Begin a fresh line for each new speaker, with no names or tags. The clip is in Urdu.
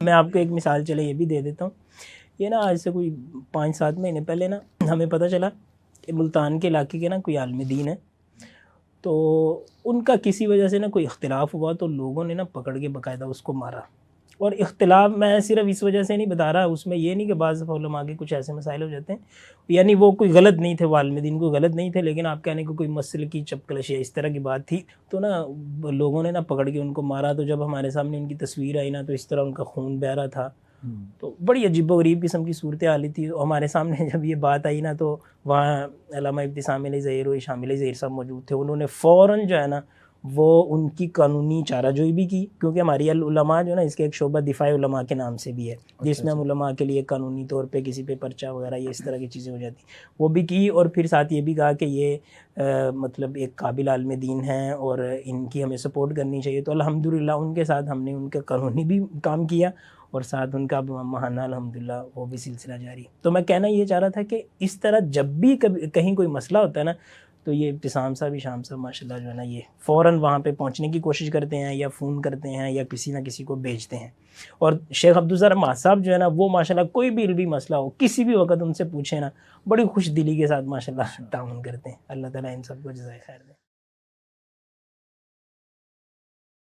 میں آپ کو ایک مثال چلے یہ بھی دے دیتا ہوں. یہ نا آج سے کوئی 5-7 مہینے پہلے نا ہمیں پتہ چلا کہ ملتان کے علاقے کے نا کوئی عالم دین ہے, تو ان کا کسی وجہ سے نا کوئی اختلاف ہوا, تو لوگوں نے نا پکڑ کے باقاعدہ اس کو مارا. اور اختلاف میں صرف اس وجہ سے نہیں بتا رہا, اس میں یہ نہیں کہ بعض علماء کے کچھ ایسے مسائل ہو جاتے ہیں, یعنی وہ کوئی غلط نہیں تھے, وہ عالم دین کو غلط نہیں تھے, لیکن آپ کہنے کو کوئی مسل کی چپکلش یا اس طرح کی بات تھی, تو نا لوگوں نے نا پکڑ کے ان کو مارا. تو جب ہمارے سامنے ان کی تصویر آئی نا, تو اس طرح ان کا خون بہ رہا تھا, تو بڑی عجیب و غریب قسم کی صورتحال تھی. ہمارے سامنے جب یہ بات آئی نا, تو وہاں علامہ ابتسام علی ظہیر و شامل علی ظہیر صاحب موجود تھے. انہوں نے فوراً جو ہے نا وہ ان کی قانونی چارہ جوئی بھی کی, کیونکہ ہماری علماء جو ہے نا اس کے ایک شعبہ دفاع علماء کے نام سے بھی ہے, جس میں ہم علماء کے لیے قانونی طور پہ کسی پہ پرچہ وغیرہ یہ اس طرح کی چیزیں ہو جاتی, وہ بھی کی. اور پھر ساتھ یہ بھی کہا کہ یہ مطلب ایک قابل عالم دین ہیں اور ان کی ہمیں سپورٹ کرنی چاہیے. تو الحمدللہ ان کے ساتھ ہم نے ان کا قانونی بھی کام کیا, اور ساتھ ان کا ماہانہ الحمدللہ وہ بھی سلسلہ جاری. تو میں کہنا یہ چاہ رہا تھا کہ اس طرح جب بھی کہیں کوئی مسئلہ ہوتا ہے نا, تو یہ ابتسام صاحب شام صاحب ماشاءاللہ جو ہے نا یہ فوراً وہاں پہ پہنچنے کی کوشش کرتے ہیں, یا فون کرتے ہیں, یا کسی نہ کسی کو بھیجتے ہیں. اور شیخ عبدالزر ماہ صاحب جو ہے نا وہ ماشاءاللہ کوئی بھی علمی مسئلہ ہو کسی بھی وقت ان سے پوچھیں نا, بڑی خوش دلی کے ساتھ ماشاءاللہ تعاون کرتے ہیں. اللہ تعالیٰ ان سب کو جزائے خیر دے.